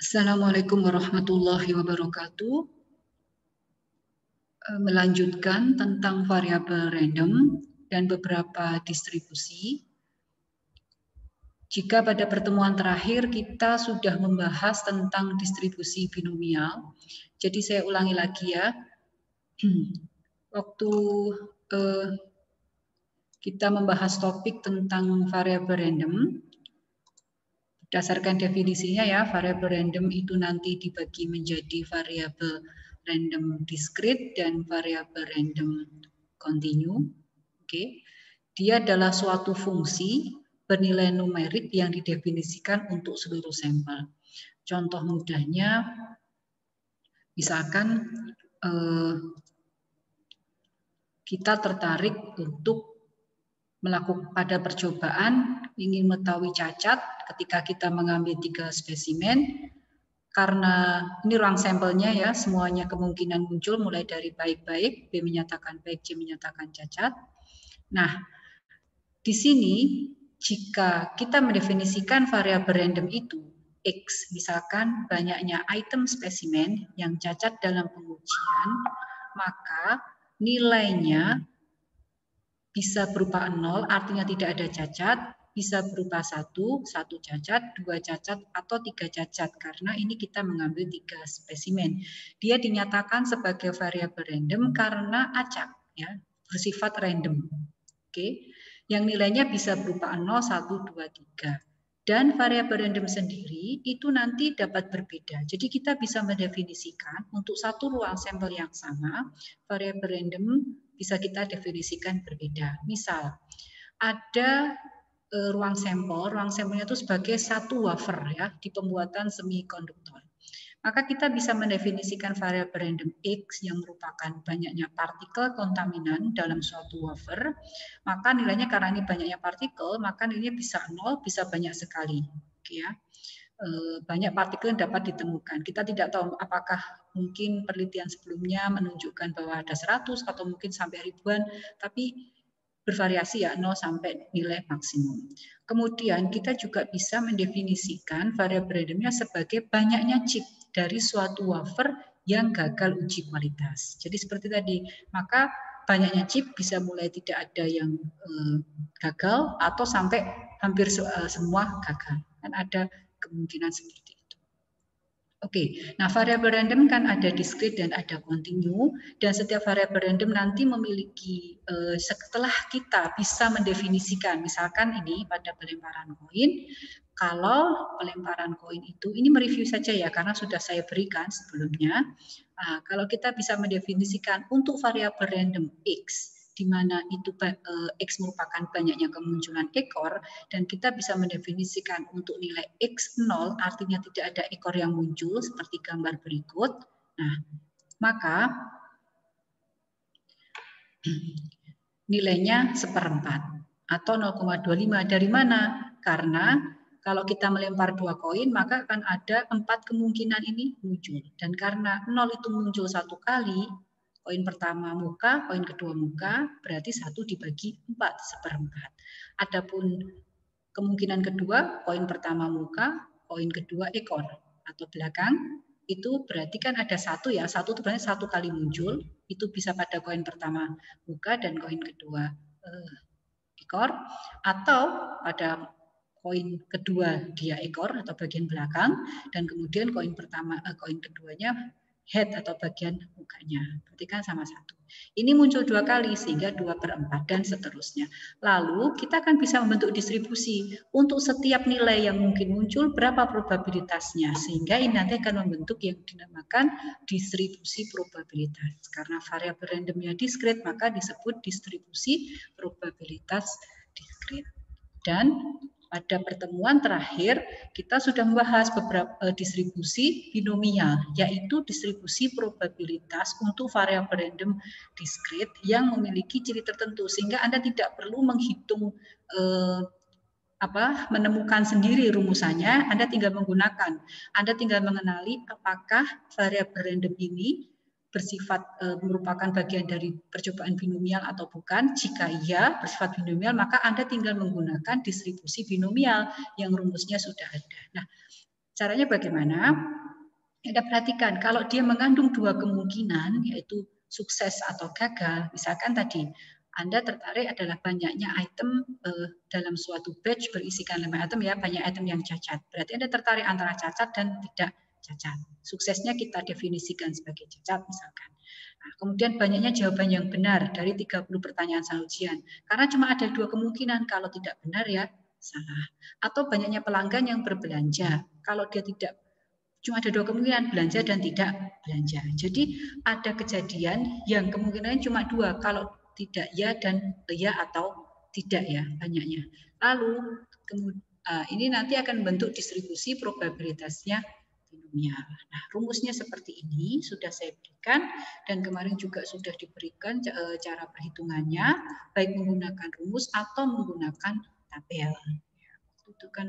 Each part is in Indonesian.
Assalamualaikum warahmatullahi wabarakatuh. Melanjutkan tentang variabel random dan beberapa distribusi. Jika pada pertemuan terakhir kita sudah membahas tentang distribusi binomial, jadi saya ulangi lagi ya. Waktu kita membahas topik tentang variabel random, berdasarkan definisinya ya, variabel random itu nanti dibagi menjadi variabel random discrete dan variabel random continue. Oke. Dia adalah suatu fungsi bernilai numerik yang didefinisikan untuk seluruh sampel. Contoh mudahnya, misalkan kita tertarik untuk melakukan pada percobaan ingin mengetahui cacat ketika kita mengambil 3 spesimen, karena ini ruang sampelnya ya, semuanya kemungkinan muncul mulai dari baik-baik, B menyatakan baik, C menyatakan cacat. Nah, di sini jika kita mendefinisikan variabel random itu X, misalkan banyaknya item spesimen yang cacat dalam pengujian, maka nilainya bisa berupa 0, artinya tidak ada cacat, bisa berupa 1 cacat, 2 cacat, atau 3 cacat, karena ini kita mengambil 3 spesimen. Dia dinyatakan sebagai variabel random karena acak, ya, bersifat random. Oke, yang nilainya bisa berupa 0, 1, 2, 3. Dan variabel random sendiri itu nanti dapat berbeda. Jadi kita bisa mendefinisikan untuk satu ruang sampel yang sama, variabel random bisa kita definisikan berbeda. Misal, ada ruang sampelnya itu sebagai satu wafer ya di pembuatan semikonduktor. Maka kita bisa mendefinisikan variabel random X yang merupakan banyaknya partikel kontaminan dalam suatu wafer. Maka nilainya karena ini banyaknya partikel, maka nilainya bisa 0, bisa banyak sekali. Oke ya. Banyak partikel yang dapat ditemukan. Kita tidak tahu apakah mungkin penelitian sebelumnya menunjukkan bahwa ada 100 atau mungkin sampai ribuan, tapi bervariasi ya 0 sampai nilai maksimum. Kemudian kita juga bisa mendefinisikan variabel randomnya sebagai banyaknya chip dari suatu wafer yang gagal uji kualitas. Jadi seperti tadi, maka banyaknya chip bisa mulai tidak ada yang gagal atau sampai hampir semua gagal. Kan ada kemungkinan seperti itu. Oke, nah variabel random kan ada discrete dan ada continue, dan setiap variabel random nanti memiliki setelah kita bisa mendefinisikan, misalkan ini pada pelemparan koin, kalau pelemparan koin itu, ini mereview saja ya karena sudah saya berikan sebelumnya. Nah, kalau kita bisa mendefinisikan untuk variabel random X, di mana itu X merupakan banyaknya kemunculan ekor, dan kita bisa mendefinisikan untuk nilai X0 artinya tidak ada ekor yang muncul seperti gambar berikut. Nah, maka nilainya 1/4 atau 0,25. Dari mana? Karena kalau kita melempar 2 koin, maka akan ada 4 kemungkinan ini muncul. Dan karena 0 itu muncul 1 kali, koin pertama muka, koin kedua muka, berarti 1 dibagi 4, 1/4. Adapun kemungkinan kedua, koin pertama muka, koin kedua ekor atau belakang, itu berarti kan ada 1 ya, 1 itu berarti 1 kali muncul, itu bisa pada koin pertama muka dan koin kedua ekor, atau pada koin kedua dia ekor atau bagian belakang, dan kemudian koin keduanya head atau bagian mukanya. Berarti kan sama 1. Ini muncul 2 kali sehingga 2/4 dan seterusnya. Lalu kita akan bisa membentuk distribusi untuk setiap nilai yang mungkin muncul berapa probabilitasnya, sehingga ini nanti akan membentuk yang dinamakan distribusi probabilitas. Karena variabel randomnya discrete, maka disebut distribusi probabilitas discrete. Dan pada pertemuan terakhir kita sudah membahas beberapa distribusi binomial, yaitu distribusi probabilitas untuk variabel random discrete yang memiliki ciri tertentu, sehingga Anda tidak perlu menghitung menemukan sendiri rumusannya. Anda tinggal menggunakan, Anda tinggal mengenali apakah variabel random ini bersifat merupakan bagian dari percobaan binomial atau bukan. Jika iya bersifat binomial, maka Anda tinggal menggunakan distribusi binomial yang rumusnya sudah ada. Nah, Caranya bagaimana? Anda perhatikan, kalau dia mengandung dua kemungkinan, yaitu sukses atau gagal, misalkan tadi, Anda tertarik adalah banyaknya item dalam suatu batch berisikan 5 item ya, banyak item yang cacat. Berarti Anda tertarik antara cacat dan tidak cacat. Suksesnya kita definisikan sebagai cacat misalkan. Nah, kemudian banyaknya jawaban yang benar dari 30 pertanyaan soal ujian. Karena cuma ada dua kemungkinan, kalau tidak benar ya salah. Atau banyaknya pelanggan yang berbelanja. Kalau dia tidak, cuma ada dua kemungkinan, belanja dan tidak belanja. Jadi ada kejadian yang kemungkinannya cuma dua, kalau tidak ya dan ya atau tidak ya banyaknya. Lalu ini nanti akan bentuk distribusi probabilitasnya binomial. Nah, rumusnya seperti ini sudah saya berikan dan kemarin juga sudah diberikan cara perhitungannya, baik menggunakan rumus atau menggunakan tabel. Itu kan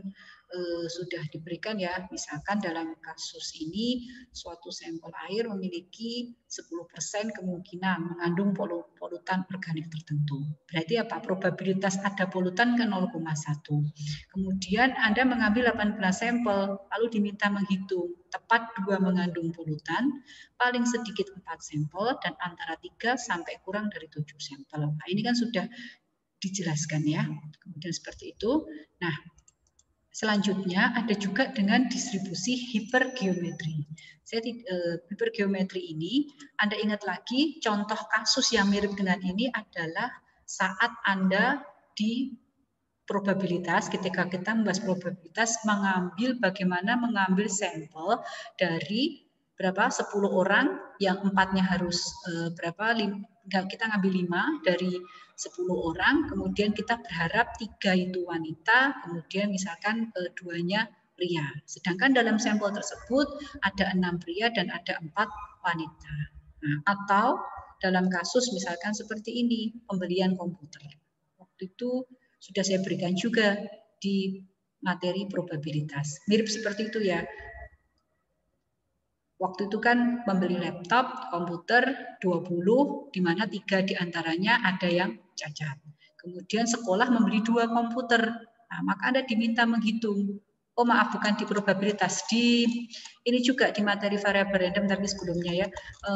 sudah diberikan ya, misalkan dalam kasus ini suatu sampel air memiliki 10% kemungkinan mengandung polutan organik tertentu. Berarti apa? Probabilitas ada polutan ke 0,1. Kemudian Anda mengambil 18 sampel, lalu diminta menghitung tepat 2 mengandung polutan, paling sedikit 4 sampel, dan antara 3 sampai kurang dari 7 sampel. Nah, ini kan sudah dijelaskan ya. Kemudian seperti itu. Nah, selanjutnya ada juga dengan distribusi hipergeometri. Hipergeometri ini, Anda ingat lagi, contoh kasus yang mirip dengan ini adalah saat Anda di probabilitas, ketika kita membahas probabilitas, bagaimana mengambil sampel dari berapa 10 orang yang 4-nya harus kita ngambil 5 dari 10 orang, kemudian kita berharap 3 itu wanita, kemudian misalkan 2-nya pria. Sedangkan dalam sampel tersebut ada 6 pria dan ada 4 wanita. Nah, atau dalam kasus misalkan seperti ini, pembelian komputer. Waktu itu sudah saya berikan juga di materi probabilitas. Mirip seperti itu ya. Waktu itu kan membeli laptop, komputer 20, di mana 3 diantaranya ada yang cacat. Kemudian sekolah membeli 2 komputer. Nah, maka Anda diminta menghitung. Oh maaf, bukan di probabilitas. Ini juga di materi variabel random, tapi sebelumnya ya.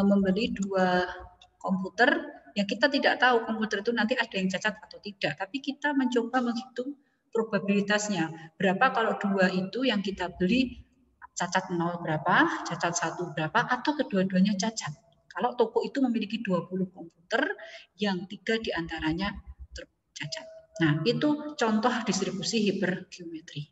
Membeli 2 komputer, yang kita tidak tahu komputer itu nanti ada yang cacat atau tidak. Tapi kita mencoba menghitung probabilitasnya. Berapa kalau 2 itu yang kita beli cacat 0 berapa, cacat 1 berapa, atau kedua-duanya cacat. Kalau toko itu memiliki 20 komputer, yang 3 diantaranya tercacat. Nah, itu contoh distribusi hipergeometri.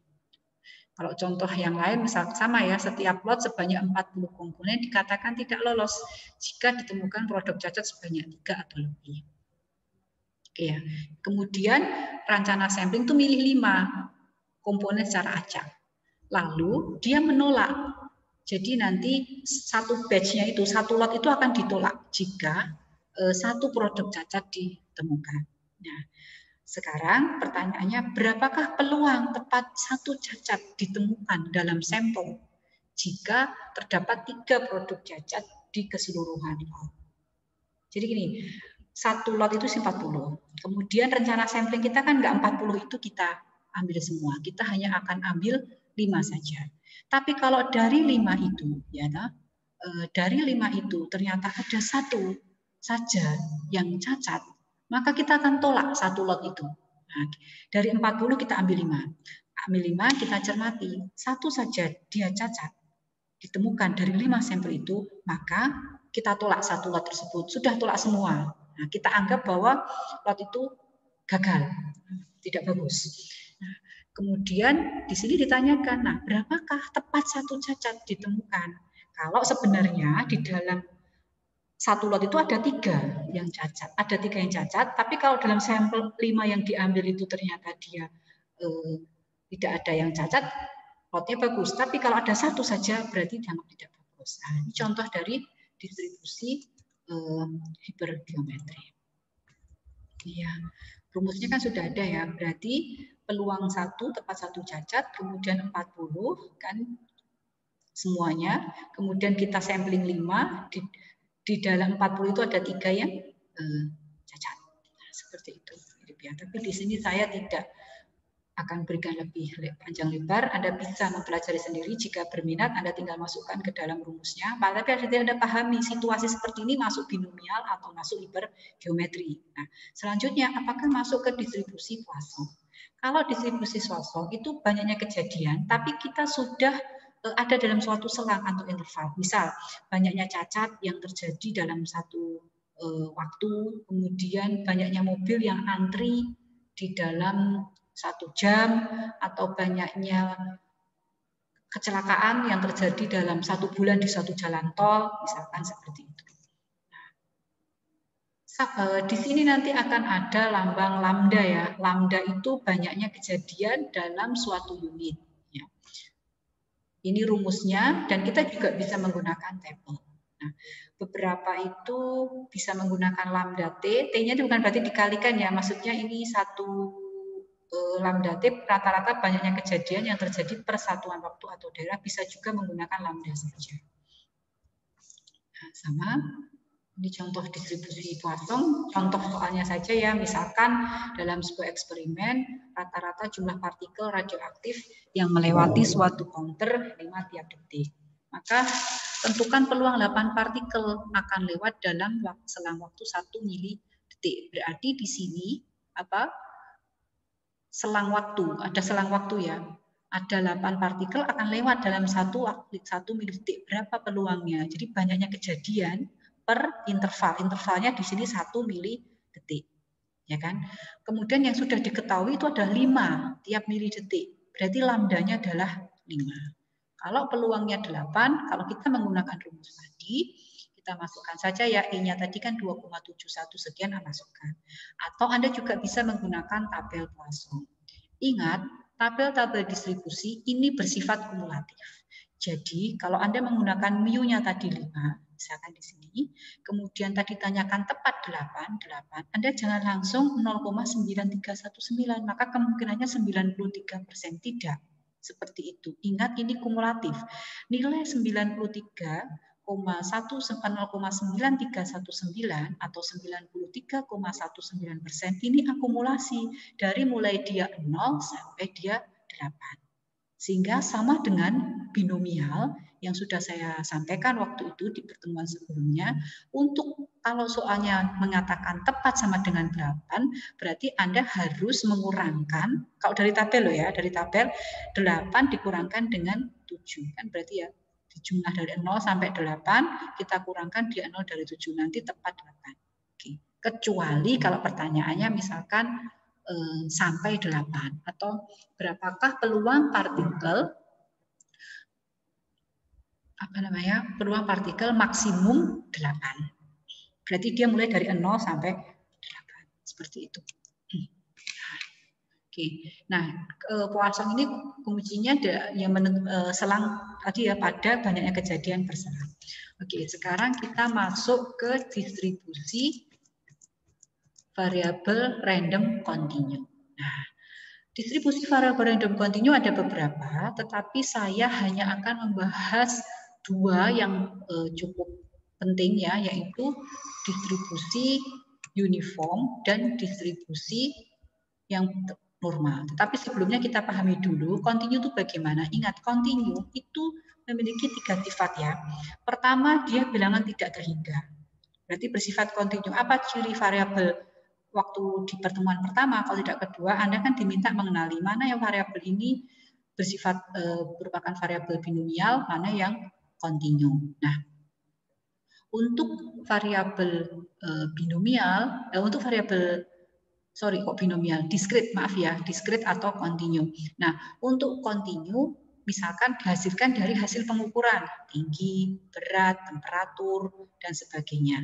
Kalau contoh yang lain, misal sama ya, setiap lot sebanyak 40 komponen dikatakan tidak lolos jika ditemukan produk cacat sebanyak 3 atau lebih. Oke ya. Kemudian rencana sampling itu milih 5 komponen secara acak. Lalu dia menolak. Jadi nanti satu batch-nya itu, satu lot itu akan ditolak jika satu produk cacat ditemukan. Nah, sekarang pertanyaannya, berapakah peluang tepat satu cacat ditemukan dalam sampel jika terdapat 3 produk cacat di keseluruhan lot? Jadi gini, satu lot itu 40. Kemudian rencana sampling kita kan nggak 40 itu kita ambil semua. Kita hanya akan ambil 5 saja. Tapi kalau dari 5 itu, ya, dari 5 itu ternyata ada satu saja yang cacat, maka kita akan tolak satu lot itu. Nah, dari 40 kita ambil 5. Ambil 5, kita cermati. Satu saja dia cacat ditemukan dari 5 sampel itu, maka kita tolak satu lot tersebut. Sudah tolak semua. Nah, kita anggap bahwa lot itu gagal, tidak bagus. Nah, kemudian di sini ditanyakan, nah berapakah tepat satu cacat ditemukan? Kalau sebenarnya di dalam satu lot itu ada 3 yang cacat, tapi kalau dalam sampel 5 yang diambil itu ternyata dia tidak ada yang cacat, lotnya bagus. Tapi kalau ada satu saja berarti dianggap tidak bagus. Nah, ini contoh dari distribusi hipergeometri. Ya, rumusnya kan sudah ada ya. Berarti peluang 1 tepat 1 cacat, kemudian 40 kan semuanya, kemudian kita sampling 5, di dalam 40 itu ada 3 yang cacat. Nah, seperti itu. Tapi di sini saya tidak akan berikan lebih panjang lebar. Anda bisa mempelajari sendiri. Jika berminat, Anda tinggal masukkan ke dalam rumusnya. Tapi Anda pahami situasi seperti ini masuk binomial atau masuk hipergeometri. Nah, selanjutnya, apakah masuk ke distribusi Poisson? Kalau distribusi Poisson itu banyaknya kejadian, tapi kita sudah ada dalam suatu selang atau interval. Misal, banyaknya cacat yang terjadi dalam satu waktu, kemudian banyaknya mobil yang antri di dalam 1 jam, atau banyaknya kecelakaan yang terjadi dalam 1 bulan di suatu jalan tol, misalkan seperti itu. Di sini nanti akan ada lambang lambda ya. Lambda itu banyaknya kejadian dalam suatu unit. Ya. Ini rumusnya, dan kita juga bisa menggunakan tabel. Nah, beberapa itu bisa menggunakan lambda T. T-nya itu bukan berarti dikalikan ya, maksudnya ini satu lambda T rata-rata banyaknya kejadian yang terjadi per satuan waktu atau daerah, bisa juga menggunakan lambda saja. Nah, sama. Ini contoh distribusi Poisson, contoh soalnya saja ya, misalkan dalam sebuah eksperimen rata-rata jumlah partikel radioaktif yang melewati suatu counter 5 tiap detik. Maka tentukan peluang 8 partikel akan lewat dalam selang waktu 1 mili detik. Berarti di sini apa? Selang waktu, ada selang waktu ya. Ada 8 partikel akan lewat dalam 1 mili detik. Berapa peluangnya? Jadi banyaknya kejadian per interval. Intervalnya di sini 1 mili detik. Ya kan? Kemudian yang sudah diketahui itu ada 5 tiap mili detik. Berarti lambdanya adalah 5. Kalau peluangnya 8, kalau kita menggunakan rumus tadi, kita masukkan saja ya, E-nya tadi kan 2,71 sekian, masukkan. Atau Anda juga bisa menggunakan tabel Poisson. Ingat, tabel-tabel distribusi ini bersifat kumulatif. Jadi, kalau Anda menggunakan mu-nya tadi 5, misalkan di sini, kemudian tadi tanyakan tepat 8, Anda jangan langsung 0,9319, maka kemungkinannya 93% tidak. Seperti itu. Ingat, ini kumulatif. Nilai 93,09319 atau 93,19% ini akumulasi dari mulai dia 0 sampai dia 8. Sehingga sama dengan binomial yang sudah saya sampaikan waktu itu di pertemuan sebelumnya. Untuk kalau soalnya mengatakan tepat sama dengan 8, berarti Anda harus mengurangkan, kalau dari tabel loh ya, dari tabel 8 dikurangkan dengan 7. Kan berarti ya, jumlah dari 0 sampai 8, kita kurangkan dia 0 dari 7, nanti tepat 8. Oke. Kecuali kalau pertanyaannya misalkan sampai 8, atau berapakah peluang partikel peluang partikel maksimum 8. Berarti dia mulai dari 0 sampai 8. Seperti itu. Oke. Nah, Poisson ini kuncinya yang selang tadi ya, pada banyaknya kejadian berselang. Oke, sekarang kita masuk ke distribusi variabel random continue. Nah, distribusi variabel random continue ada beberapa, tetapi saya hanya akan membahas 2 yang cukup penting ya, yaitu distribusi uniform dan distribusi yang normal. Tetapi sebelumnya kita pahami dulu continue itu bagaimana. Ingat, continue itu memiliki 3 sifat ya. Pertama, dia bilangan tidak terhingga. Berarti bersifat continue. Apa ciri variabel waktu di pertemuan pertama, kalau tidak kedua, Anda kan diminta mengenali mana yang variabel ini bersifat merupakan variabel binomial, mana yang kontinu. Nah, untuk variabel binomial, untuk variabel diskrit, maaf ya, diskrit atau kontinu. Nah, untuk kontinu, misalkan dihasilkan dari hasil pengukuran tinggi, berat, temperatur, dan sebagainya.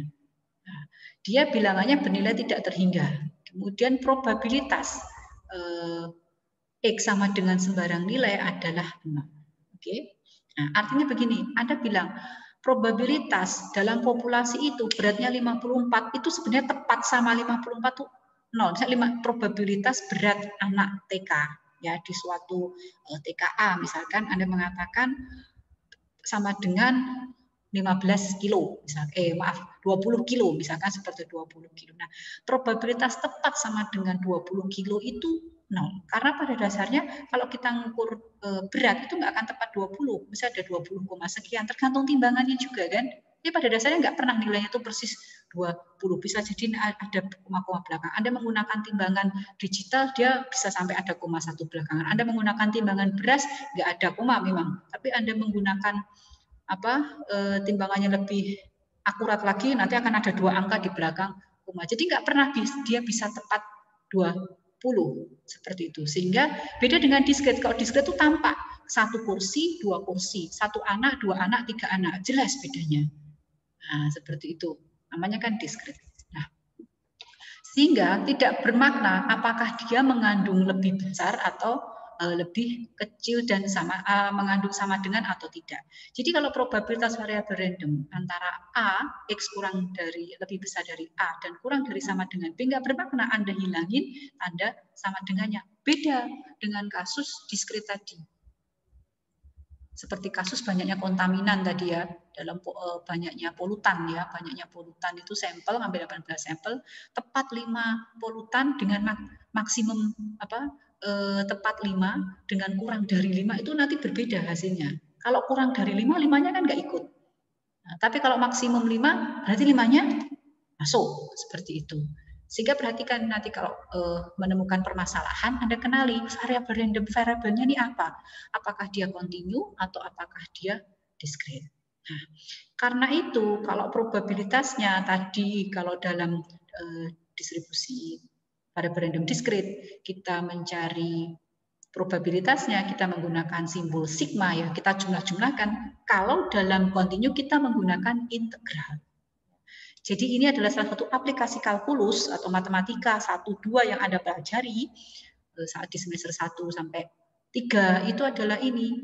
Nah, dia bilangannya bernilai tidak terhingga. Kemudian probabilitas X sama dengan sembarang nilai adalah 0. Oke. Nah, artinya begini, Anda bilang probabilitas dalam populasi itu beratnya 54 itu sebenarnya tepat sama 54 itu 0. Misalnya probabilitas berat anak TK ya di suatu TKA misalkan Anda mengatakan sama dengan 15 kilo, misalkan, 20 kilo, misalkan seperti 20 kilo. Nah, probabilitas tepat sama dengan 20 kilo itu 0. Karena pada dasarnya kalau kita ngukur berat itu nggak akan tepat 20, bisa ada 20, sekian, tergantung timbangannya juga kan. Jadi pada dasarnya nggak pernah nilainya itu persis 20, bisa jadi ada koma-koma belakang. Anda menggunakan timbangan digital, dia bisa sampai ada koma 1 belakangan. Anda menggunakan timbangan beras, nggak ada koma memang, tapi Anda menggunakan timbangannya lebih akurat lagi, nanti akan ada 2 angka di belakang koma. Jadi nggak pernah dia bisa tepat 20 seperti itu. Sehingga beda dengan diskret. Kalau diskret itu tampak 1 kursi, 2 kursi, 1 anak, 2 anak, 3 anak, jelas bedanya. Nah, seperti itu. Namanya kan diskret. Nah, sehingga tidak bermakna apakah dia mengandung lebih besar atau lebih kecil dan mengandung sama dengan atau tidak. Jadi kalau probabilitas variabel random antara A, X kurang dari lebih besar dari A dan kurang dari sama dengan B, nggak bermakna Anda hilangin tanda sama dengannya. Beda dengan kasus diskret tadi. Seperti kasus banyaknya kontaminan tadi ya, dalam banyaknya polutan ya, banyaknya polutan itu sampel, ambil 18 sampel, tepat 5 polutan dengan maksimum tepat 5 dengan kurang dari 5 itu nanti berbeda hasilnya. Kalau kurang dari 5, 5-nya kan nggak ikut. Nah, tapi kalau maksimum 5, berarti 5-nya masuk, seperti itu. Sehingga perhatikan nanti kalau menemukan permasalahan, Anda kenali variabel random variabelnya ini apa? Apakah dia kontinu atau apakah dia diskret? Nah, karena itu kalau probabilitasnya tadi kalau dalam distribusi variabel random diskret kita mencari probabilitasnya kita menggunakan simbol sigma ya, kita jumlah-jumlahkan. Kalau dalam kontinu kita menggunakan integral. Jadi ini adalah salah satu aplikasi kalkulus atau matematika 1-2 yang Anda pelajari saat di semester 1 sampai 3 itu adalah ini.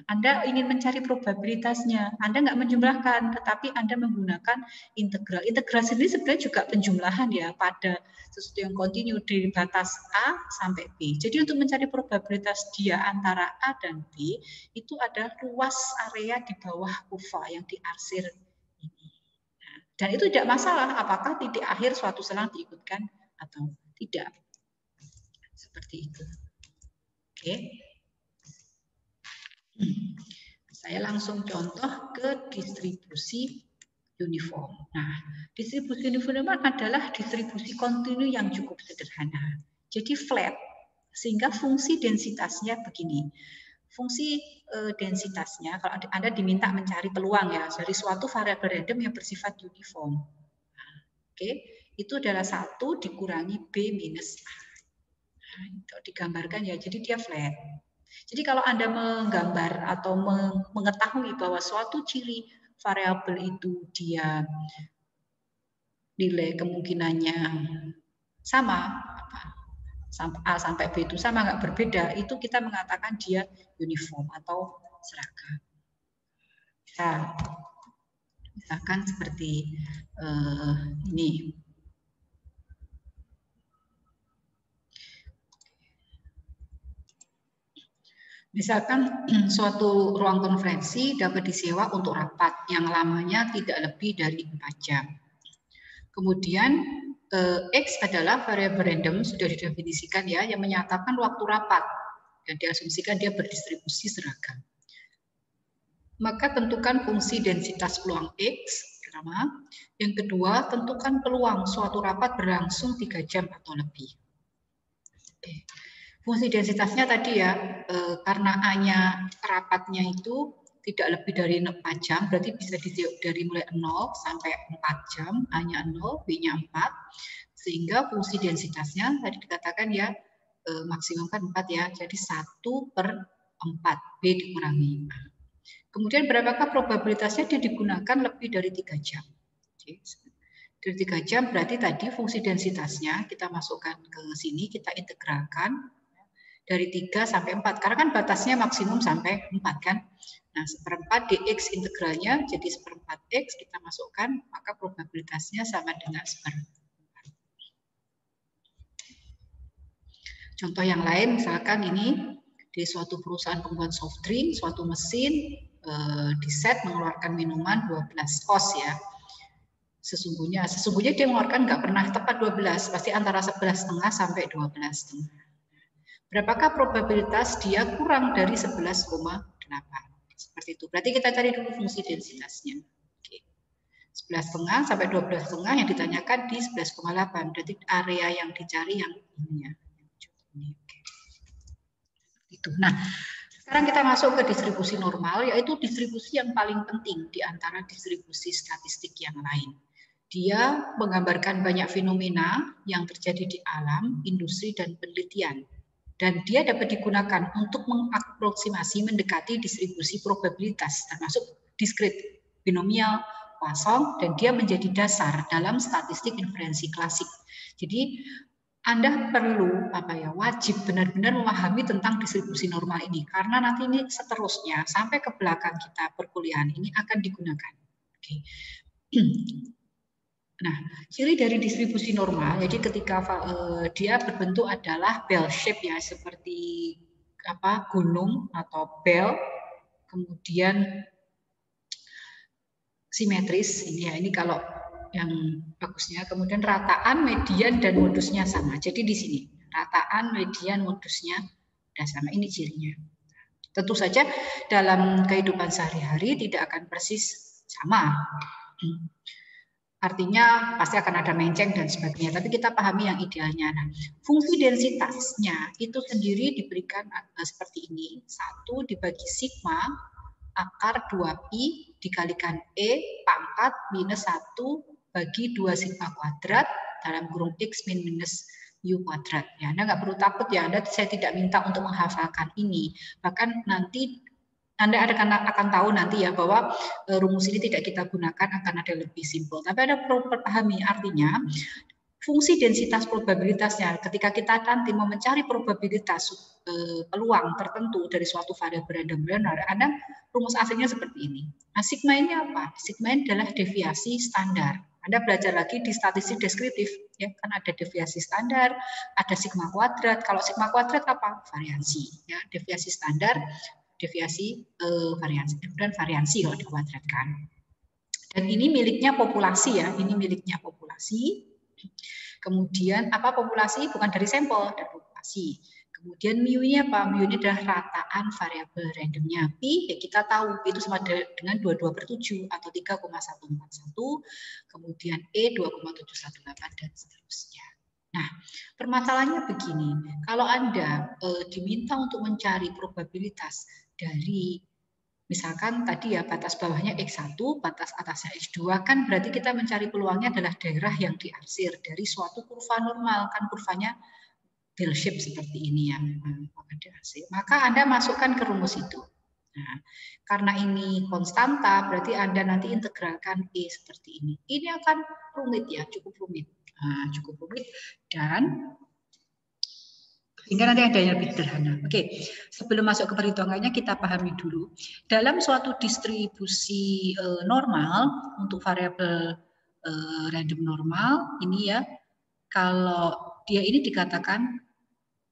Anda ingin mencari probabilitasnya, Anda nggak menjumlahkan, tetapi Anda menggunakan integral. Integral sendiri sebenarnya juga penjumlahan ya pada sesuatu yang kontinu di batas A sampai B. Jadi untuk mencari probabilitas dia antara A dan B, itu ada luas area di bawah kurva yang diarsir ini. Dan itu tidak masalah apakah titik akhir suatu selang diikutkan atau tidak. Seperti itu. Oke. Saya langsung contoh ke distribusi uniform. Nah, distribusi uniform adalah distribusi kontinu yang cukup sederhana. Jadi flat, sehingga fungsi densitasnya begini. Fungsi densitasnya, kalau Anda diminta mencari peluang ya dari suatu variabel random yang bersifat uniform. Oke, itu adalah 1 dikurangi B minus A. Nah, itu digambarkan ya, jadi dia flat. Jadi kalau Anda menggambar atau mengetahui bahwa suatu ciri variabel itu dia nilai kemungkinannya sama, A sampai B itu sama nggak berbeda, itu kita mengatakan dia uniform atau seragam. Nah, misalkan seperti ini. Misalkan suatu ruang konferensi dapat disewa untuk rapat yang lamanya tidak lebih dari 4 jam. Kemudian X adalah variabel random, sudah didefinisikan ya, yang menyatakan waktu rapat dan diasumsikan dia berdistribusi seragam. Maka tentukan fungsi densitas peluang X pertama. Yang kedua, tentukan peluang suatu rapat berlangsung 3 jam atau lebih. Oke. Fungsi densitasnya tadi ya, karena A-nya rapatnya itu tidak lebih dari 4 jam, berarti bisa dari mulai 0 sampai 4 jam, A-nya 0, B-nya 4, sehingga fungsi densitasnya tadi dikatakan ya, maksimumkan 4 ya, jadi 1/4, B dikurangi A. Kemudian berapakah probabilitasnya dia digunakan lebih dari 3 jam. Oke. Dari 3 jam berarti tadi fungsi densitasnya kita masukkan ke sini, kita integralkan dari 3 sampai 4, karena kan batasnya maksimum sampai 4 kan. Nah, 1/4 dx integralnya jadi 1/4 x kita masukkan, maka probabilitasnya sama dengan 1/4. Contoh yang lain, misalkan ini di suatu perusahaan pembuat soft drink, suatu mesin di set mengeluarkan minuman 12 oz ya. Sesungguhnya dia mengeluarkan nggak pernah tepat 12, pasti antara 11,5 sampai 12,5. Berapakah probabilitas dia kurang dari 11,8? Seperti itu. Berarti kita cari dulu fungsi densitasnya. Oke. 11,5 sampai 12,5 yang ditanyakan di 11,8. Berarti area yang dicari yang ini ya. Oke. Itu. Nah, sekarang kita masuk ke distribusi normal, yaitu distribusi yang paling penting di antara distribusi statistik yang lain. Dia menggambarkan banyak fenomena yang terjadi di alam, industri, dan penelitian. Dan dia dapat digunakan untuk mengaproksimasi mendekati distribusi probabilitas, termasuk diskrit, binomial, Poisson, dan dia menjadi dasar dalam statistik inferensi klasik. Jadi Anda perlu wajib benar-benar memahami tentang distribusi normal ini, karena nanti ini seterusnya sampai ke belakang kita perkuliahan ini akan digunakan. Oke. Nah, ciri dari distribusi normal, jadi ketika dia berbentuk adalah bell shape ya, seperti gunung atau bell, kemudian simetris ini ya, ini kalau yang bagusnya, kemudian rataan, median, dan modusnya sama. Jadi di sini rataan, median, modusnya sudah sama. Ini cirinya. Tentu saja dalam kehidupan sehari-hari tidak akan persis sama. Artinya pasti akan ada menceng dan sebagainya, tapi kita pahami yang idealnya. Nah, fungsi densitasnya itu sendiri diberikan seperti ini. 1 dibagi sigma akar 2pi dikalikan E pangkat minus 1 bagi 2 sigma kuadrat dalam kurung X min minus U kuadrat. Ya, Anda nggak perlu takut ya, saya tidak minta untuk menghafalkan ini. Bahkan nanti Anda akan tahu nanti ya bahwa rumus ini tidak kita gunakan, akan ada lebih simpel. Tapi Anda perlu pahami artinya fungsi densitas probabilitasnya. Ketika kita nanti mau mencari probabilitas peluang tertentu dari suatu variabel random benar, Anda rumus aslinya seperti ini. Nah, sigma ini apa? Sigma ini adalah deviasi standar. Anda belajar lagi di statistik deskriptif, ya kan ada deviasi standar, ada sigma kuadrat. Kalau sigma kuadrat apa? Variansi, ya deviasi standar. Deviasi variansi dan variansi kalau dikuadratkan. Dan ini miliknya populasi ya, ini miliknya populasi. Kemudian apa populasi? Bukan dari sampel, dari populasi. Kemudian mu-nya apa? Mu ini adalah rataan variabel randomnya. Pi ya kita tahu itu sama dengan 22/7 atau 3,141. Kemudian E 2,718 dan seterusnya. Nah, permasalahannya begini, kalau Anda diminta untuk mencari probabilitas dari misalkan tadi ya batas bawahnya X1, batas atasnya X2, kan berarti kita mencari peluangnya adalah daerah yang diarsir dari suatu kurva normal, kan kurvanya bell shape seperti ini ya. Maka Anda masukkan ke rumus itu. Nah, karena ini konstanta, berarti Anda nanti integralkan E seperti ini. Ini akan rumit ya, cukup rumit. Nah, cukup rumit dan sehingga nanti ada yang lebih sederhana. Oke, sebelum masuk ke perhitungannya kita pahami dulu. Dalam suatu distribusi normal untuk variabel random normal ini ya, kalau dia ini dikatakan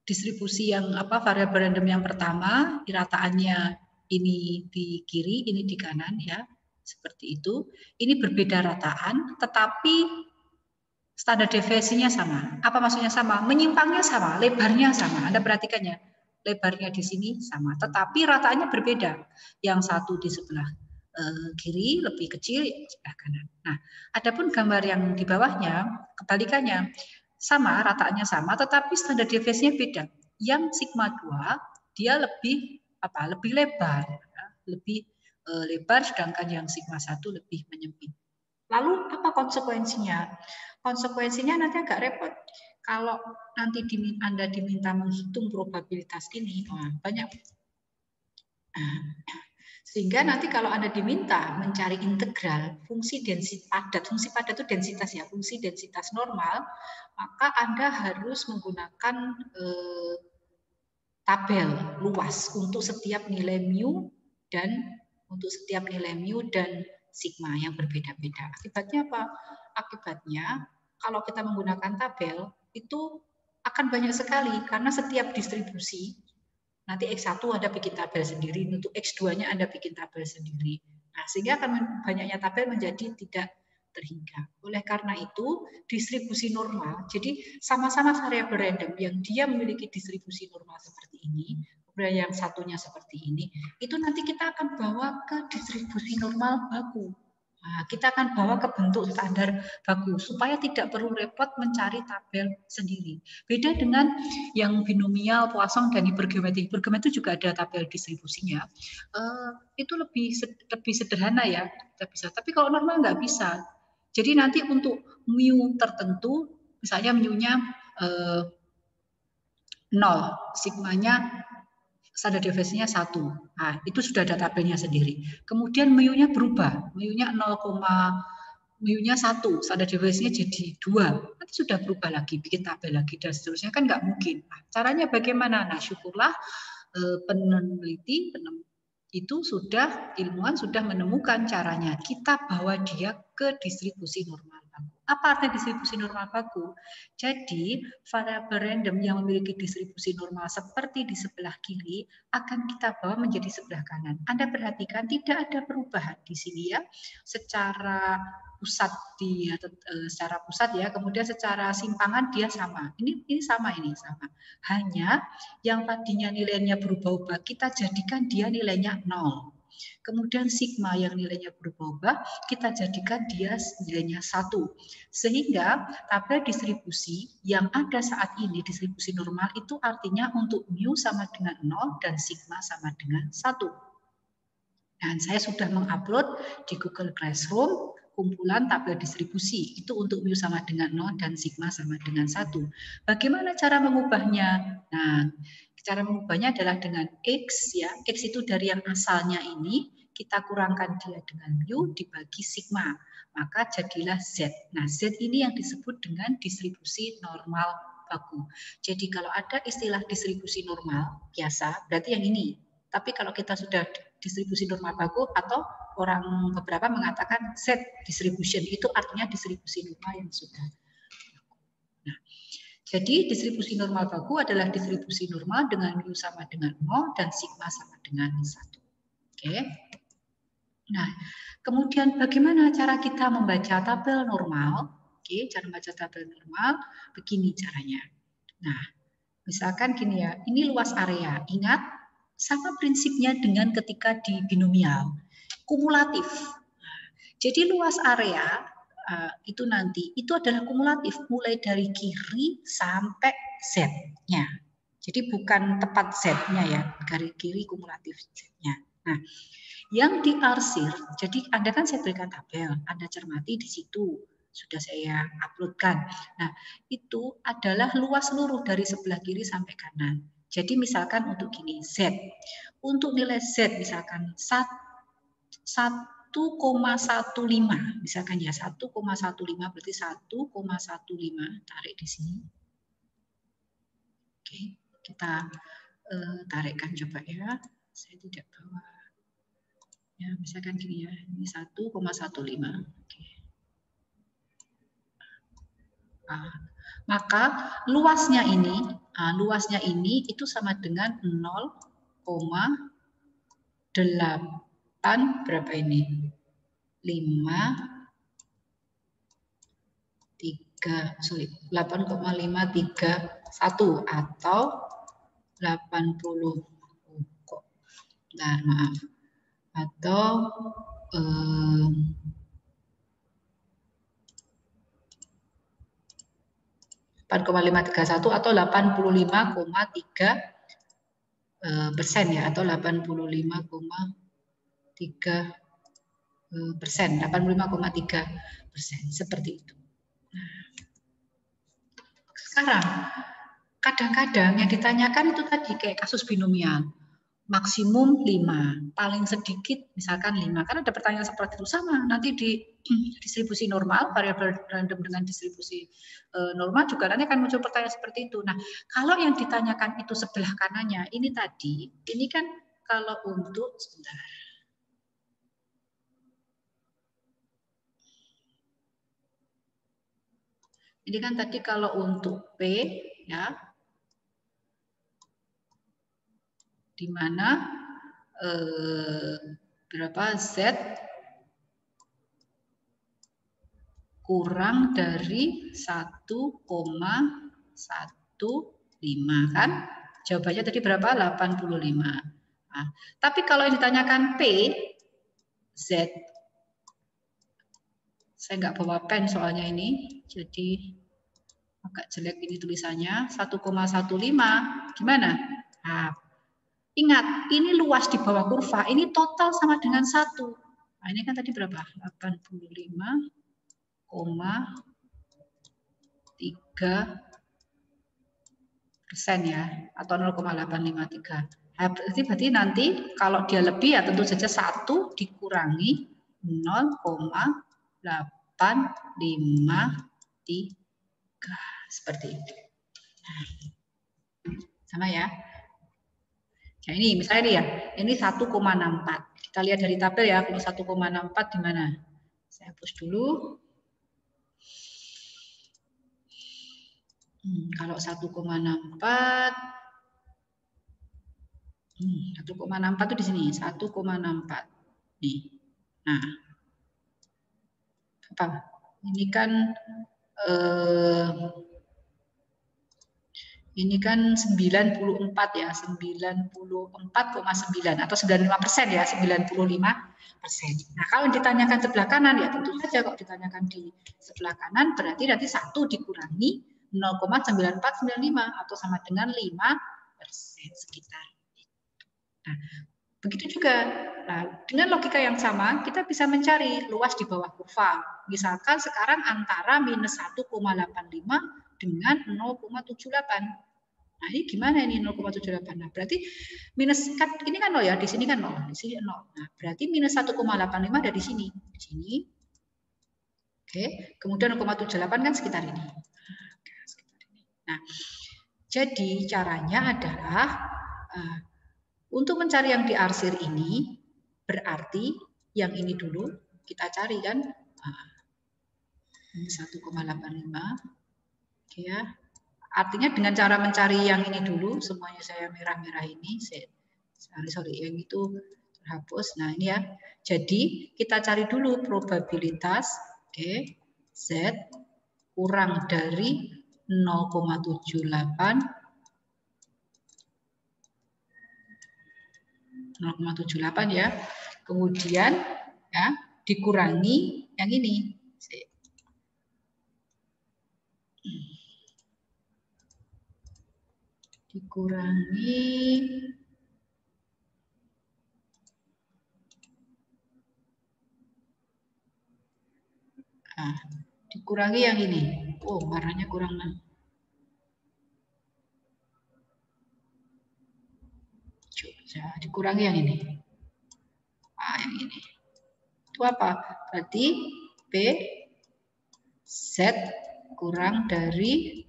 distribusi yang variabel random yang pertama, rataannya ini di kiri, ini di kanan ya, seperti itu. Ini berbeda rataan, tetapi standar deviasinya sama. Apa maksudnya sama? Menyimpangnya sama, lebarnya sama. Anda perhatikan ya, lebarnya di sini sama, tetapi rataannya berbeda. Yang satu di sebelah kiri lebih kecil, sebelah kanan. Nah, adapun gambar yang di bawahnya, kebalikannya, sama, rataannya sama, tetapi standar deviasinya beda. Yang sigma 2 dia lebih lebar, lebih lebar, sedangkan yang sigma 1 lebih menyempit. Lalu apa konsekuensinya? Konsekuensinya nanti agak repot. Kalau nanti Anda diminta menghitung probabilitas ini, banyak. Sehingga nanti kalau Anda diminta mencari integral fungsi densitas padat, fungsi padat itu densitas ya, fungsi densitas normal, maka Anda harus menggunakan tabel luas untuk setiap nilai mu dan sigma yang berbeda-beda. Akibatnya apa? Akibatnya kalau kita menggunakan tabel itu akan banyak sekali karena setiap distribusi nanti X1 Anda bikin tabel sendiri, untuk X2-nya Anda bikin tabel sendiri. Nah, sehingga akan banyaknya tabel menjadi tidak terhingga. Oleh karena itu, distribusi normal, jadi sama-sama variabel random yang dia memiliki distribusi normal seperti ini, kemudian yang satunya seperti ini, itu nanti kita akan bawa ke distribusi normal baku. Nah, kita akan bawa ke bentuk standar baku supaya tidak perlu repot mencari tabel sendiri. Beda dengan yang binomial, Poisson, dan hipergeometri. Hipergeometri juga ada tabel distribusinya. Itu lebih sederhana ya, kita bisa. Tapi kalau normal nggak bisa. Jadi nanti untuk mu tertentu, misalnya mu-nya 0, sigmanya standar deviasinya 1. Nah, itu sudah ada tabelnya sendiri. Kemudian mu-nya berubah. Mu-nya 0, mu-nya 1, standar deviasinya jadi 2. Nanti sudah berubah lagi, bikin tabel lagi dan seterusnya, kan nggak mungkin. Nah, caranya bagaimana? Nah, syukurlah peneliti itu sudah, ilmuwan sudah menemukan caranya. Kita bawa dia ke distribusi normal baku. Apa arti distribusi normal baku? Jadi variabel random yang memiliki distribusi normal seperti di sebelah kiri akan kita bawa menjadi sebelah kanan. Anda perhatikan tidak ada perubahan di sini ya, secara pusat dia secara pusat ya, kemudian secara simpangan dia sama. Ini sama, ini sama. Hanya yang tadinya nilainya berubah-ubah kita jadikan dia nilainya 0. Kemudian sigma yang nilainya berubah-ubah kita jadikan dia nilainya 1. Sehingga tabel distribusi yang ada saat ini, distribusi normal, itu artinya untuk mu sama dengan 0 dan sigma sama dengan 1. Dan saya sudah mengupload di Google Classroom kumpulan tabel distribusi. Itu untuk mu sama dengan 0 dan sigma sama dengan 1. Bagaimana cara mengubahnya? Nah, cara mengubahnya adalah dengan X ya. X itu dari yang asalnya ini, kita kurangkan dia dengan mu dibagi sigma. Maka jadilah Z. Nah, Z ini yang disebut dengan distribusi normal baku. Jadi kalau ada istilah distribusi normal biasa, berarti yang ini. Tapi kalau kita sudah distribusi normal baku, atau orang beberapa mengatakan Z distribution, itu artinya distribusi normal yang sudah. Nah, jadi distribusi normal baku adalah distribusi normal dengan mu sama dengan 0 dan sigma sama dengan 1. Oke. Nah, kemudian bagaimana cara kita membaca tabel normal? Oke, cara membaca tabel normal begini caranya. Nah, misalkan gini ya, ini luas area. Ingat, sama prinsipnya dengan ketika di binomial, kumulatif. Jadi luas area itu nanti itu adalah kumulatif mulai dari kiri sampai Z-nya. Jadi bukan tepat Z-nya ya, dari kiri kumulatif Z-nya. Nah, yang diarsir, jadi Anda kan saya berikan tabel, Anda cermati di situ. Sudah saya uploadkan. Nah, itu adalah luas seluruh dari sebelah kiri sampai kanan. Jadi misalkan untuk gini, Z. Untuk nilai Z misalkan 1,15. Misalkan ya 1,15 berarti 1,15 tarik di sini. Oke, kita tarikkan coba ya. Saya tidak bawa. Ya, misalkan gini ya. Ini 1,15. Oke. Nah, maka luasnya ini itu sama dengan 0,8 berapa ini? 8,531 atau 80 maaf, atau 8,531 atau 85,3% ya, atau 85,3% seperti itu. Sekarang kadang-kadang yang ditanyakan itu tadi kayak kasus binomial, maksimum 5, paling sedikit misalkan 5. Karena ada pertanyaan seperti itu sama. Nanti di distribusi normal, variabel random dengan distribusi normal juga nanti akan muncul pertanyaan seperti itu. Nah, kalau yang ditanyakan itu sebelah kanannya, ini tadi, ini kan kalau untuk sebentar. Ini kan tadi kalau untuk P ya, di mana berapa Z kurang dari 1,15 kan? Jawabannya tadi berapa? 85. Nah, tapi kalau yang ditanyakan P, Z, saya nggak bawa pen soalnya ini, jadi agak jelek ini tulisannya, 1,15, gimana? Nah, ingat, ini luas di bawah kurva, ini total sama dengan 1. Nah, ini kan tadi berapa? 85,3% ya, atau 0,853. Berarti nanti kalau dia lebih ya tentu saja 1 dikurangi 0,853. Seperti itu. Sama ya. Nah ini misalnya nih ya, ini 1,64. Kita lihat dari tabel ya, kalau 1,64 di mana? Saya hapus dulu. Kalau 1,64, 1,64 itu di sini, 1,64. Nih. Nah, apa? Ini kan ini kan 94 ya, 94,9 atau 95% ya, 95%. Nah, kalau ditanyakan sebelah kanan ya tentu saja kalau ditanyakan di sebelah kanan berarti nanti 1 dikurangi 0,9495 atau sama dengan 5% sekitar. Nah, begitu juga. Nah, dengan logika yang sama kita bisa mencari luas di bawah kurva. Misalkan sekarang antara minus 1,85 dengan 0,78. Nah, ini gimana ini 0,78? Nah, berarti minus ini kan 0 ya, di sini kan 0, di sini 0. Nah, berarti minus 1,85 ada di sini. Di sini. Oke, kemudian 0,78 kan sekitar ini. Nah, jadi caranya adalah untuk mencari yang diarsir ini berarti yang ini dulu kita cari kan. 1,85. Oke ya. Artinya dengan cara mencari yang ini dulu, semuanya saya merah-merah ini, sorry, yang itu terhapus. Nah ini ya, jadi kita cari dulu probabilitas Z kurang dari 0,78 ya, kemudian ya dikurangi yang ini. Dikurangi yang ini. Oh, warnanya kurang. Dikurangi yang ini. Yang ini. Itu apa? Berarti P Z kurang dari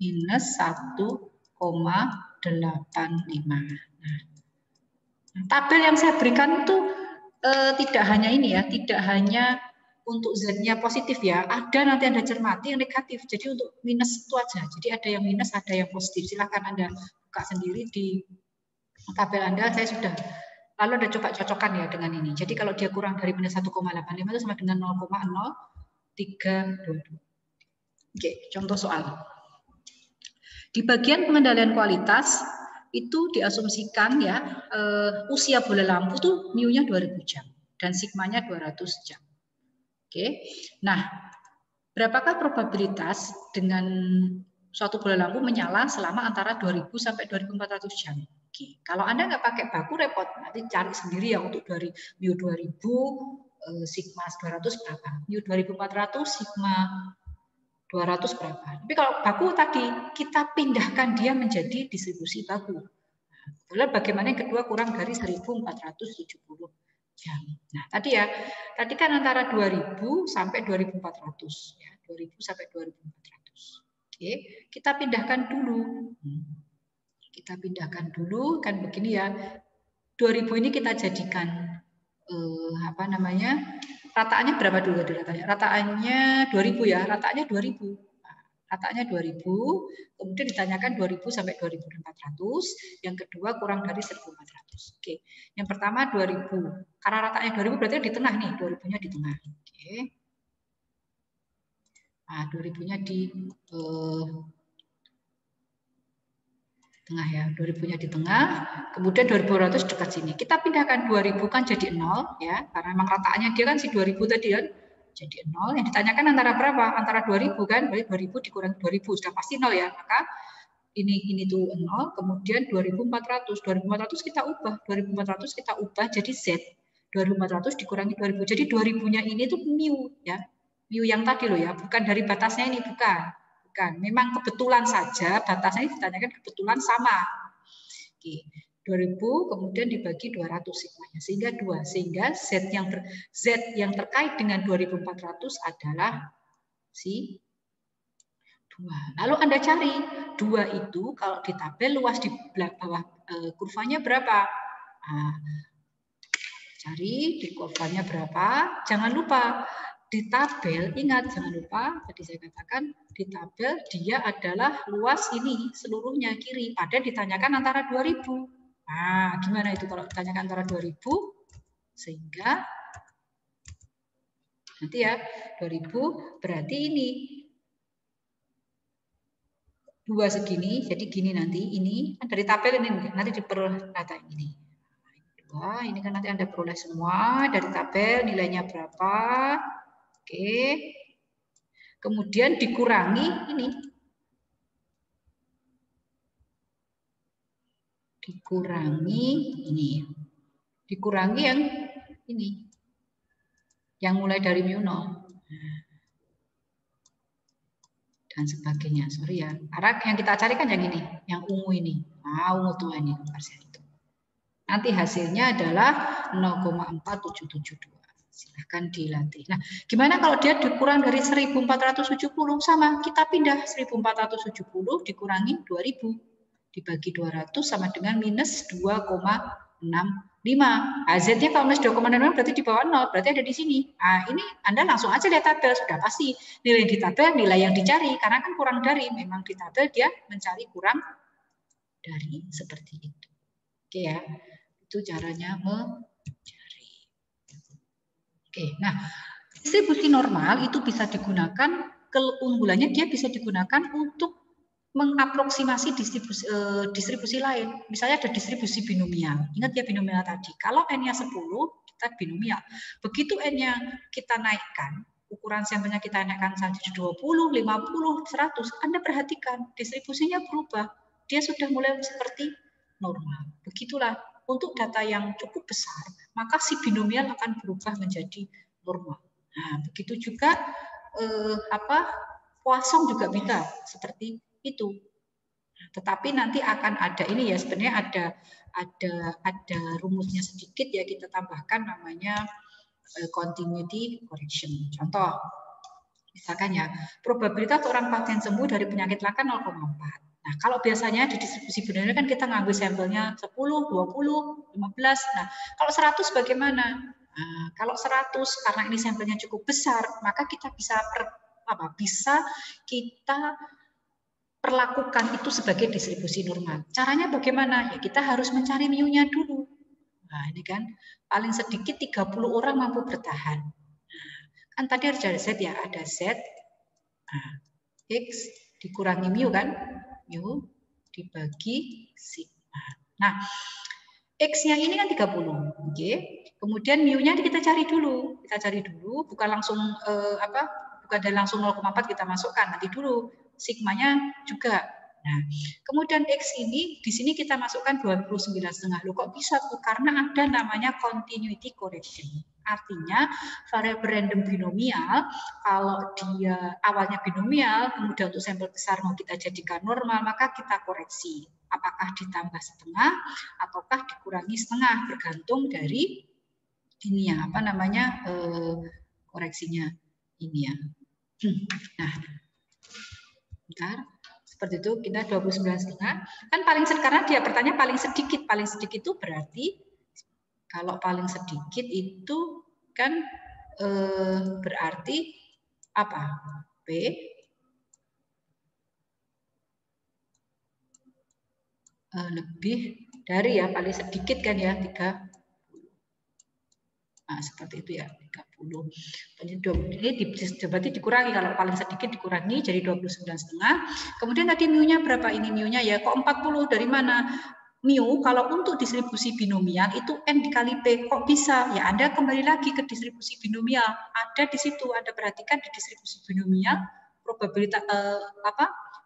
minus 1,85. Nah, tabel yang saya berikan itu tidak hanya ini ya, tidak hanya untuk Z-nya positif ya, nanti ada cermati yang negatif. Jadi untuk minus itu aja. Jadi ada yang minus, ada yang positif. Silahkan Anda buka sendiri di tabel Anda. Saya sudah. Lalu Anda coba cocokkan ya dengan ini. Jadi kalau dia kurang dari minus 1,85 itu sama dengan 0,0322. Oke, contoh soal. Di bagian pengendalian kualitas itu diasumsikan ya usia bola lampu tuh mu-nya 2000 jam dan sigmanya 200 jam. Oke. Nah, berapakah probabilitas dengan suatu bola lampu menyala selama antara 2000 sampai 2400 jam? Oke. Kalau Anda nggak pakai baku repot, nanti cari sendiri ya untuk dari mu 2000 sigma 200 berapa? Mu 2400 sigma 200 berapa. Tapi kalau baku tadi kita pindahkan dia menjadi distribusi baku. Nah, bagaimana yang kedua kurang dari 1470 jam. Nah, tadi kan antara 2000 sampai 2400 ya, 2000 sampai 2400. Oke, kita pindahkan dulu. Kita pindahkan dulu kan begini ya. 2000 ini kita jadikan rataannya berapa dulu ratanya? Rataannya 2000 ya, rataannya 2000. Rataannya 2000, kemudian ditanyakan 2000 sampai 2400, yang kedua kurang dari 1400. Oke. Yang pertama 2000. Karena rataannya 2000 berarti di tengah nih, 2000-nya di tengah. Oke. Nah, 2000-nya di tengah ya, 2000-nya di tengah, kemudian 2200 dekat sini. Kita pindahkan 2000 kan jadi 0 ya, karena memang rataannya dia kan si 2000 tadi kan jadi 0. Yang ditanyakan antara berapa? Antara 2000 kan, berarti 2000 dikurangi 2000 sudah pasti 0 ya. Maka ini tuh 0, kemudian 2400. 2400 kita ubah, 2400 kita ubah jadi Z. 2400 dikurangi 2000. Jadi 2000-nya ini tuh mu ya. Mu yang tadi loh ya, bukan dari batasnya ini, bukan. Bukan, memang kebetulan saja batasnya ditanyakan kebetulan sama. Oke, 2000 kemudian dibagi 200 sigmanya sehingga 2. Sehingga Z yang terkait dengan 2400 adalah si 2. Lalu Anda cari 2 itu kalau di tabel luas di bawah kurvanya berapa? Nah, cari di kurvanya berapa? Jangan lupa di tabel, ingat jangan lupa tadi saya katakan di tabel dia adalah luas ini seluruhnya kiri. Padahal ditanyakan antara 2000. Nah, gimana itu kalau ditanyakan antara 2000? Sehingga nanti ya 2000 berarti ini 2 segini, jadi gini nanti ini kan dari tabel ini nanti diperkatain ini. Wah, ini kan nanti Anda peroleh semua dari tabel nilainya berapa. Oke. Kemudian dikurangi ini. Dikurangi ini. Dikurangi yang ini. Yang mulai dari mu 0. Dan sebagainya. Sorry ya. Karena yang kita cari kan yang ini, yang ungu ini. Nah, ungu tua ini. Nanti hasilnya adalah 0,4772. Silahkan dilatih. Nah, gimana kalau dia dikurang dari 1470? Sama, kita pindah 1470 dikurangi 2000. Dibagi 200 sama dengan minus 2,65. Z-nya kalau minus 2,65 berarti di bawah 0, berarti ada di sini. Nah, ini Anda langsung aja lihat tabel, sudah pasti. Nilai di tabel, nilai yang dicari. Karena kan kurang dari, memang di tabel dia mencari kurang dari seperti itu. Oke ya, itu caranya mencari. Oke, nah distribusi normal itu bisa digunakan, keunggulannya dia bisa digunakan untuk mengaproksimasi distribusi lain. Misalnya ada distribusi binomial. Ingat ya binomial tadi. Kalau N-nya 10, kita binomial. Begitu N-nya kita naikkan, ukuran sampelnya kita naikkan sampai 20, 50, 100, Anda perhatikan distribusinya berubah. Dia sudah mulai seperti normal. Begitulah untuk data yang cukup besar, maka si binomial akan berubah menjadi normal. Nah, begitu juga Poisson juga bisa seperti itu. Tetapi nanti akan ada ini ya, sebenarnya ada rumusnya sedikit ya, kita tambahkan namanya continuity correction. Contoh, misalkan ya, probabilitas orang pasien sembuh dari penyakit langka 0,4. Nah, kalau biasanya di distribusi binomial kan kita ngambil sampelnya 10, 20, 15. Nah, kalau 100 bagaimana? Nah, kalau 100 karena ini sampelnya cukup besar, maka kita bisa kita perlakukan itu sebagai distribusi normal. Caranya bagaimana? Ya kita harus mencari mu-nya dulu. Nah, ini kan paling sedikit 30 orang mampu bertahan. Nah, kan tadi harus ada Z ya, ada Z. Nah, X dikurangi mu kan? Mu dibagi sigma. Nah, X-nya ini kan 30. Oke. Kemudian mu-nya kita cari dulu. Kita cari dulu, bukan langsung bukan dari langsung 0,4 kita masukkan, nanti dulu sigmanya juga. Nah, kemudian X ini di sini kita masukkan 29,5. Loh kok bisa tuh? Karena ada namanya continuity correction. Artinya variabel random binomial kalau dia awalnya binomial, kemudian untuk sampel besar mau kita jadikan normal, maka kita koreksi. Apakah ditambah setengah ataukah dikurangi setengah, bergantung dari ini ya, koreksinya ini ya. Nah, bentar. Seperti itu, kita 29,5. Kan paling sekarang dia pertanyaan paling sedikit. Paling sedikit itu berarti, kalau paling sedikit itu kan berarti apa? P lebih dari ya, paling sedikit kan ya, 3. Nah, seperti itu ya, 30. Ini berarti dikurangi, kalau paling sedikit dikurangi jadi 29,5. Kemudian tadi mu-nya berapa ini mu-nya ya? Kok 40 dari mana? Mu kalau untuk distribusi binomial itu N dikali P. Kok bisa? Ya Anda kembali lagi ke distribusi binomial. Ada di situ, Anda perhatikan di distribusi binomial probabilitas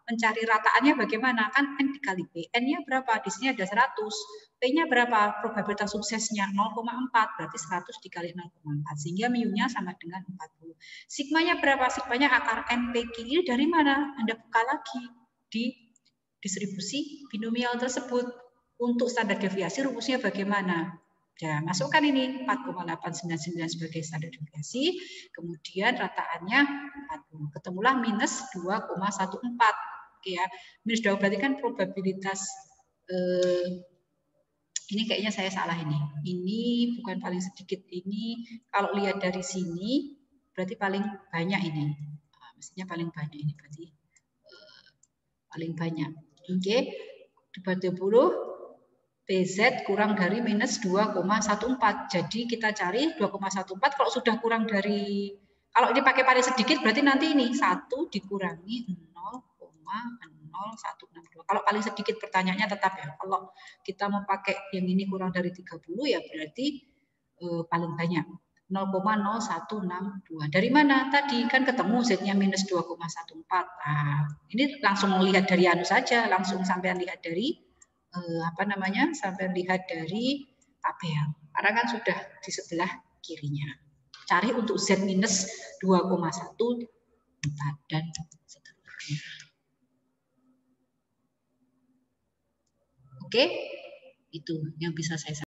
mencari rataannya bagaimana? Kan N dikali P. N-nya berapa? Di sini ada 100. P-nya berapa? Probabilitas suksesnya 0,4. Berarti 100 dikali 0,4. Sehingga mu-nya sama dengan 40. Sigmanya berapa? Sigmanya akar N P Q. Ini dari mana? Anda buka lagi di distribusi binomial tersebut. Untuk standar deviasi rumusnya bagaimana? Ya, masukkan ini 4,899 sebagai standar deviasi, kemudian rataannya 40. Ketemulah minus 2,14. Oke ya, minus 2 berarti kan probabilitas ini kayaknya saya salah ini. Ini bukan paling sedikit, ini kalau lihat dari sini berarti paling banyak ini. Mestinya paling banyak ini berarti paling banyak. Oke, 20 PZ kurang dari minus 2,14. Jadi kita cari 2,14 kalau sudah kurang dari, kalau ini pakai paling sedikit berarti nanti ini 1 dikurangi 0,0162. Kalau paling sedikit pertanyaannya tetap ya. Kalau kita mau pakai yang ini kurang dari 30 ya berarti paling banyak. 0,0162. Dari mana? Tadi kan ketemu Z-nya minus 2,14. Nah, ini langsung lihat dari anu saja, langsung sampai lihat dari sampai lihat dari tabel. Karena kan sudah di sebelah kirinya. Cari untuk Z minus 2,14 dan seterusnya. Oke, itu yang bisa saya sampaikan.